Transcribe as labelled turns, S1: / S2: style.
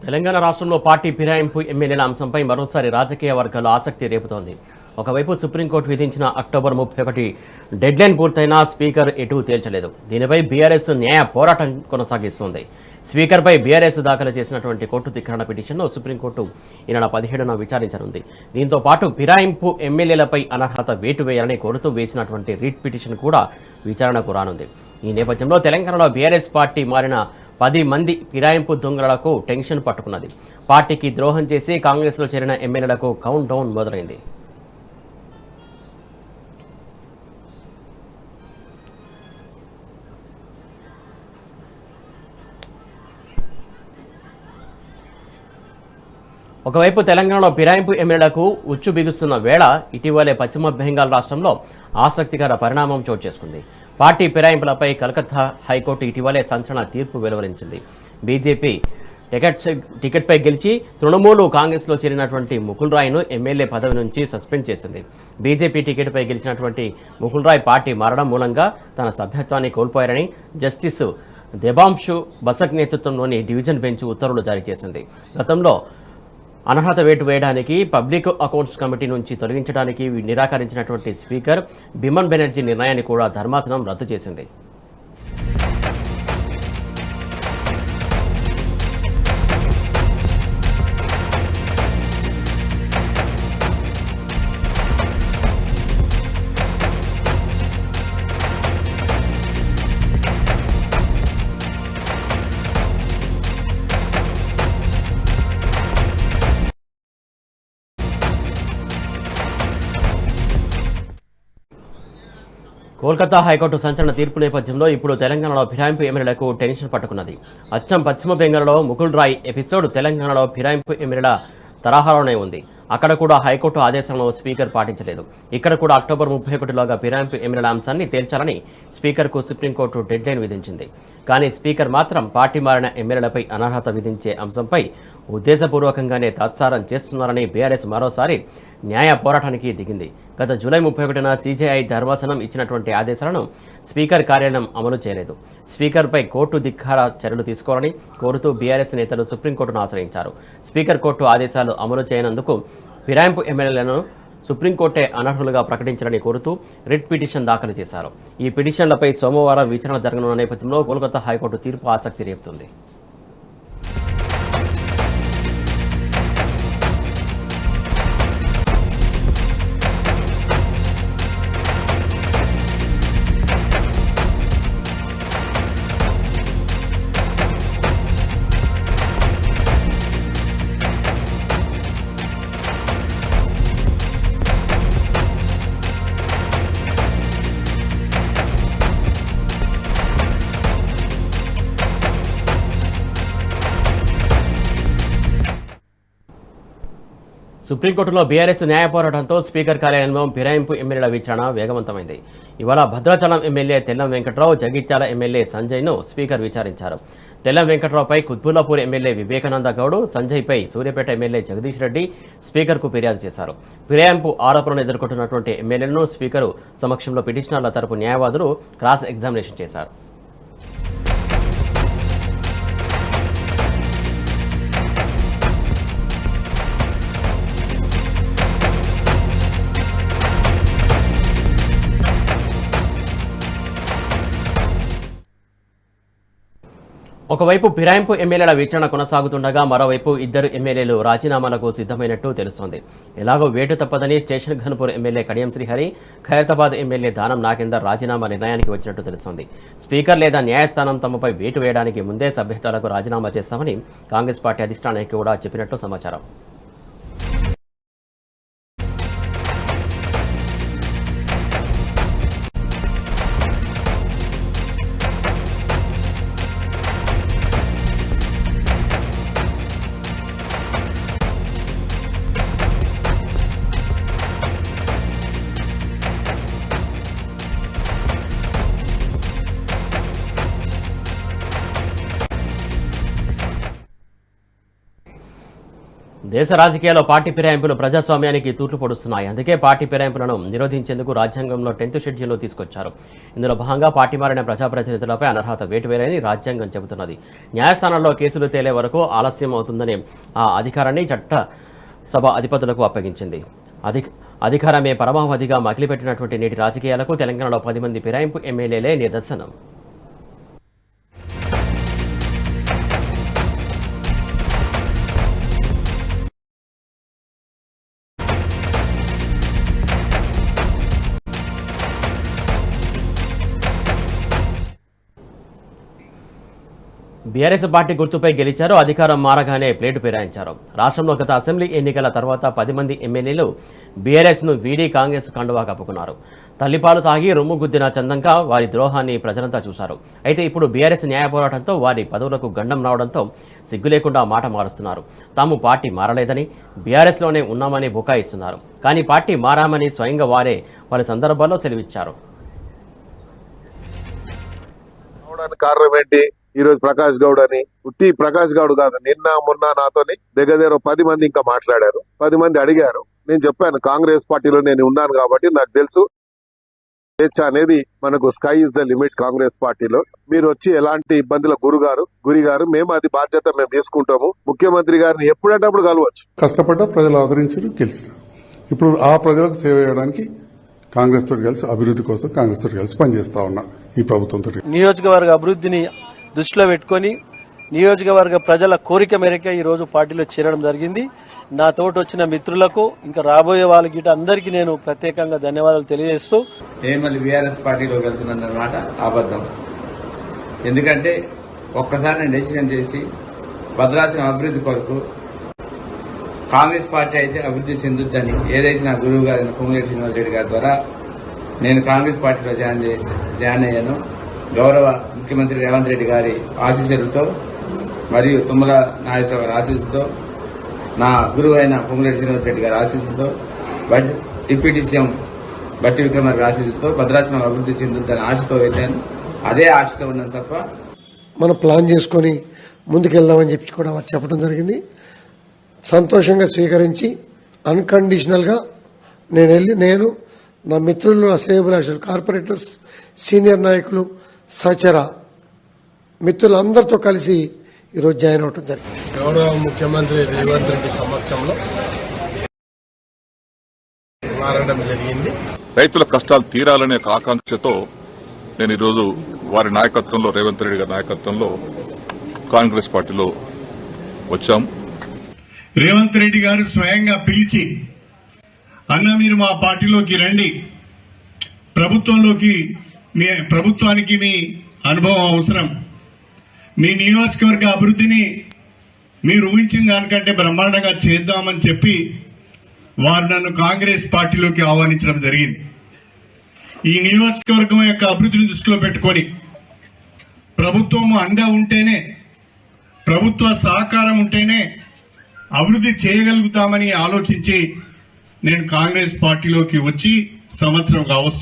S1: తెలంగాణ రాష్ట్రంలో పార్టీ ఫిరాయింపు ఎమ్మెల్యేల అంశంపై మరోసారి రాజకీయ వర్గాల్లో ఆసక్తి రేపుతోంది. ఒకవైపు సుప్రీంకోర్టు విధించిన అక్టోబర్ 31 డెడ్లైన్ పూర్తయినా స్పీకర్ ఎటూ తేల్చలేదు. దీనిపై బీఆర్ఎస్ న్యాయ పోరాటం కొనసాగిస్తోంది. స్పీకర్పై బీఆర్ఎస్ దాఖలు చేసినటువంటి కోర్టు ధిక్కరణ పిటిషన్ను సుప్రీంకోర్టు ఈ నెల 17న విచారించనుంది. దీంతో పాటు ఫిరాయింపు ఎమ్మెల్యేలపై అనర్హత వేటు వేయాలని కోరుతూ వేసినటువంటి రిట్ పిటిషన్ కూడా విచారణకు రానుంది. ఈ నేపథ్యంలో తెలంగాణలో బీఆర్ఎస్ పార్టీ మారిన 10 మంది ఫిరాయింపు దొంగలకు టెన్షన్ పట్టుకున్నది. పార్టీకి ద్రోహం చేసి కాంగ్రెస్లో చేరిన ఎమ్మెల్యేలకు కౌంట్ డౌన్ మొదలైంది. ఒకవైపు తెలంగాణలో ఫిరాయింపు ఎమ్మెల్యేలకు ఉచ్చు బిగుస్తున్న వేళ ఇటీవలే పశ్చిమ బెంగాల్ రాష్ట్రంలో ఆసక్తికర పరిణామం చోటు చేసుకుంది. పార్టీ ఫిరాయింపులపై కలకత్తా హైకోర్టు ఇటీవలే సంచలన తీర్పు వెలువరించింది. బీజేపీ టికెట్పై గెలిచి తృణమూలు కాంగ్రెస్లో చేరినటువంటి ముకుల్ రాయ్ను ఎమ్మెల్యే పదవి నుంచి సస్పెండ్ చేసింది. బీజేపీ టికెట్పై గెలిచినటువంటి ముకుల్ రాయ్ పార్టీ మారడం మూలంగా తన సభ్యత్వాన్ని కోల్పోయారని జస్టిస్ దేబాంశు బసక్ నేతృత్వంలోని డివిజన్ బెంచ్ ఉత్తర్వులు జారీ చేసింది. గతంలో అనర్హత వేటు వేయడానికి పబ్లిక్ అకౌంట్స్ కమిటీ నుంచి తొలగించడానికి నిరాకరించినటువంటి స్పీకర్ బిమన్ బెనర్జీ నిర్ణయాన్ని కూడా ధర్మాసనం రద్దు చేసింది. కోల్కతా హైకోర్టు సంచలన తీర్పు నేపథ్యంలో ఇప్పుడు తెలంగాణలో ఫిరాయింపు ఎమ్మెల్యేలకు టెన్షన్ పట్టుకున్నది. అచ్చం పశ్చిమ బెంగాల్లో ముకుల్ రాయ్ ఎపిసోడ్ తెలంగాణలో ఫిరాయింపు ఎమ్మెల్యేల తరహాలోనే ఉంది. అక్కడ కూడా హైకోర్టు ఆదేశాలను స్పీకర్ పాటించలేదు. ఇక్కడ కూడా అక్టోబర్ 31లోగా ఫిరాయింపు ఎమ్మెల్యేల అంశాన్ని తేల్చాలని స్పీకర్కు సుప్రీంకోర్టు డెడ్లైన్ విధించింది. కానీ స్పీకర్ మాత్రం పార్టీ మారిన ఎమ్మెల్యేలపై అనర్హత విధించే అంశంపై ఉద్దేశపూర్వకంగానే తాత్సారం చేస్తున్నారని బీఆర్ఎస్ మరోసారి న్యాయ పోరాటానికి దిగింది. గత జూలై 31న సీజేఐ ధర్మాసనం ఇచ్చినటువంటి ఆదేశాలను స్పీకర్ కార్యాలయం అమలు చేయలేదు. స్పీకర్పై కోర్టు ధిక్కార చర్యలు తీసుకోవాలని కోరుతూ బీఆర్ఎస్ నేతలు సుప్రీంకోర్టును ఆశ్రయించారు. స్పీకర్ కోర్టు ఆదేశాలు అమలు చేయనందుకు ఫిరాయింపు ఎమ్మెల్యేలను సుప్రీంకోర్టే అనర్హులుగా ప్రకటించాలని కోరుతూ రిట్ పిటిషన్ దాఖలు చేశారు. ఈ పిటిషన్లపై సోమవారం విచారణ జరగనున్న నేపథ్యంలో కోల్కతా హైకోర్టు తీర్పు ఆసక్తి రేపుతుంది. సుప్రీంకోర్టులో బీఆర్ఎస్ న్యాయ పోరాటంతో స్పీకర్ కార్యాలయంలో ఫిరాయింపు ఎమ్మెల్యేల విచారణ వేగవంతమైంది. ఇవాళ భద్రాచలం ఎమ్మెల్యే తెల్లం వెంకట్రావు, జగిత్యాల ఎమ్మెల్యే సంజయ్ను స్పీకర్ విచారించారు. తెల్లం వెంకట్రావుపై కుత్బుల్లాపూర్ ఎమ్మెల్యే వివేకానంద గౌడ్, సంజయ్పై సూర్యాపేట ఎమ్మెల్యే జగదీష్ రెడ్డి స్పీకర్కు ఫిర్యాదు చేశారు. ఫిరాయింపు ఆరోపణలు ఎదుర్కొంటున్నటువంటి ఎమ్మెల్యేలను స్పీకరు సమక్షంలో పిటిషనర్ల తరపు న్యాయవాదులు క్రాస్ ఎగ్జామినేషన్ చేశారు. ఒకవైపు ఫిరాయింపు ఎమ్మెల్యేల విచారణ కొనసాగుతుండగా మరోవైపు ఇద్దరు ఎమ్మెల్యేలు రాజీనామాలకు సిద్ధమైనట్టు తెలుస్తోంది. ఎలాగో వేటు తప్పదని station Ghanpur MLA Kadiyam Srihari, Khairatabad MLA Danam Nagender రాజీనామా నిర్ణయానికి వచ్చినట్టు తెలుస్తోంది. స్పీకర్ లేదా న్యాయస్థానం తమపై వేటు వేయడానికి ముందే సభ్యత్వాలకు రాజీనామా చేస్తామని కాంగ్రెస్ పార్టీ అధిష్టానానికి కూడా చెప్పినట్టు సమాచారం. దేశ రాజకీయాల్లో పార్టీ ఫిరాయింపులు ప్రజాస్వామ్యానికి తూట్లు పొడుస్తున్నాయి. అందుకే పార్టీ ఫిరాయింపులను నిరోధించేందుకు రాజ్యాంగంలో 10th షెడ్యూల్ తీసుకొచ్చారు. ఇందులో భాగంగా పార్టీ మారిన ప్రజాప్రతినిధులపై అనర్హత వేటువేరని రాజ్యాంగం చెబుతున్నది. న్యాయస్థానాల్లో కేసులు తేలే వరకు ఆలస్యం అవుతుందని ఆ అధికారాన్ని చట్టసభ అధిపతులకు అప్పగించింది. అధికారమే పరమావధిగా మగిలిపెట్టినటువంటి నేటి రాజకీయాలకు తెలంగాణలో 10 మంది ఫిరాయింపు ఎమ్మెల్యేలే నిదర్శనం. బీఆర్ఎస్ పార్టీ గుర్తుపై గెలిచారు. అధికారం మారగానే ప్లేటు ఫిరాయించారు. రాష్ట్రంలో గత అసెంబ్లీ ఎన్నికల తర్వాత 10 మంది ఎమ్మెల్యేలు బీఆర్ఎస్ను వీడి కాంగ్రెస్ కండువా కప్పుకున్నారు. తల్లిపాలు తాగి రొమ్ము గుద్దిన చందంగా వారి ద్రోహాన్ని ప్రజలంతా చూశారు. అయితే ఇప్పుడు బీఆర్ఎస్ న్యాయ పోరాటంతో వారి పదవులకు గండం రావడంతో సిగ్గు లేకుండా మాట మారుస్తున్నారు. తాము పార్టీ మారలేదని, బీఆర్ఎస్లోనే ఉన్నామని బుకాయిస్తున్నారు. కానీ పార్టీ మారామని స్వయంగా వారే పలు సందర్భాల్లో సెలవిచ్చారు.
S2: కారణం ఏంటి? ఈ రోజు ప్రకాష్ గౌడ్ అని ఉట్టి ప్రకాష్ గౌడ్ కాదు, నిన్న మొన్న నాతోని దగ్గర 10 మంది ఇంకా మాట్లాడారు. 10 మంది అడిగారు. నేను చెప్పాను కాంగ్రెస్ పార్టీలో నేను ఉన్నాను కాబట్టి నాకు తెలుసు స్వేచ్ఛ అనేది మనకు sky is the limit. Congress పార్టీలో మీరు వచ్చి ఎలాంటి ఇబ్బందుల గురి గారు మేము అది బాధ్యత మేము తీసుకుంటాము. ముఖ్యమంత్రి గారిని ఎప్పుడంటప్పుడు కలవచ్చు.
S3: కష్టపడ్డ ప్రజలు ఆదరించారు, గెలిచిన. ఇప్పుడు ఆ ప్రజలకు సేవ చేయడానికి కాంగ్రెస్ తోటి కలిసి అభివృద్ధి కోసం కాంగ్రెస్ తోటి కలిసి పనిచేస్తా ఉన్నా. ఈ ప్రభుత్వంతో
S4: నియోజకవర్గ అభివృద్ధిని దృష్టిలో పెట్టుకుని నియోజకవర్గ ప్రజల కోరిక మేరకే ఈ రోజు పార్టీలో చేరడం జరిగింది. నా తోటి వచ్చిన మిత్రులకు ఇంకా రాబోయే వాళ్ళకి అందరికీ నేను ప్రత్యేకంగా ధన్యవాదాలు తెలియజేస్తూ
S5: నేను మళ్ళీ బీఆర్ఎస్ పార్టీలోకి వెళ్తున్నానన్నమాట అబద్దం. ఎందుకంటే ఒక్కసారి నేను డెసిషన్ చేసి భద్రాచలం అభివృద్ధి కొరకు కాంగ్రెస్ పార్టీ అయితే అభివృద్ధి చెందుద్దని ఏదైతే నా గురువు గారు పొంగులేటి శ్రీనివాస్ రెడ్డి గారి ద్వారా నేను కాంగ్రెస్ పార్టీలో జాయిన్ అయ్యాను. గౌరవ ముఖ్యమంత్రి రేవంత్ రెడ్డి గారి ఆశీస్సులతో మరియు తుమ్మల నాగేశ్వర గారి ఆశీస్సులతో నా గురువు అయిన పొంగులేటి శ్రీనివాస్ రెడ్డి గారి ఆశీస్సులతో డిప్యూటీ సీఎం బట్టి విక్రమార్క ఆశీస్సులతో భద్రాచలం అభివృద్ధి చెందుతుందని ఆశతో వచ్చాను. అదే ఆశతో ఉన్నాను తప్ప
S6: మనం ప్లాన్ చేసుకుని ముందుకెళ్దామని చెప్పి కూడా వారు చెప్పడం జరిగింది. సంతోషంగా స్వీకరించి అన్కండిషనల్ గా నేను నా మిత్రులు, నా శ్రేయోభిలాషులు, కార్పొరేటర్స్, సీనియర్ నాయకులు, సహచర మిత్రులందరితో కలిసి ఈరోజు జాయిన్ అవడం జరిగింది.
S7: గౌరవ ముఖ్యమంత్రి రేవంత్ రెడ్డి సమక్షంలో మారడం జరిగింది.
S8: రైతుల కష్టాలు తీరాలనే ఆకాంక్షతో నేను ఈరోజు వారి నాయకత్వంలో, రేవంత్ రెడ్డి గారి నాయకత్వంలో కాంగ్రెస్ పార్టీలో వచ్చాం.
S9: రేవంత్ రెడ్డి గారు స్వయంగా పిలిచి, అన్న మీరు మా పార్టీలోకి రండి, ప్రభుత్వానికి మీ అనుభవం అవసరం, మీ నియోజకవర్గ అభివృద్ధిని మీరు ఊహించిన దానికంటే బ్రహ్మాండంగా చేద్దామని చెప్పి వారు నన్ను కాంగ్రెస్ పార్టీలోకి ఆహ్వానించడం జరిగింది. ఈ నియోజకవర్గం యొక్క అభివృద్ధిని దృష్టిలో పెట్టుకొని ప్రభుత్వం అండ ఉంటేనే, ప్రభుత్వ సహకారం ఉంటేనే అభివృద్ధి చేయగలుగుతామని ఆలోచించి నేను కాంగ్రెస్ పార్టీలోకి వచ్చి సంవత్సరం కావస్తుంది.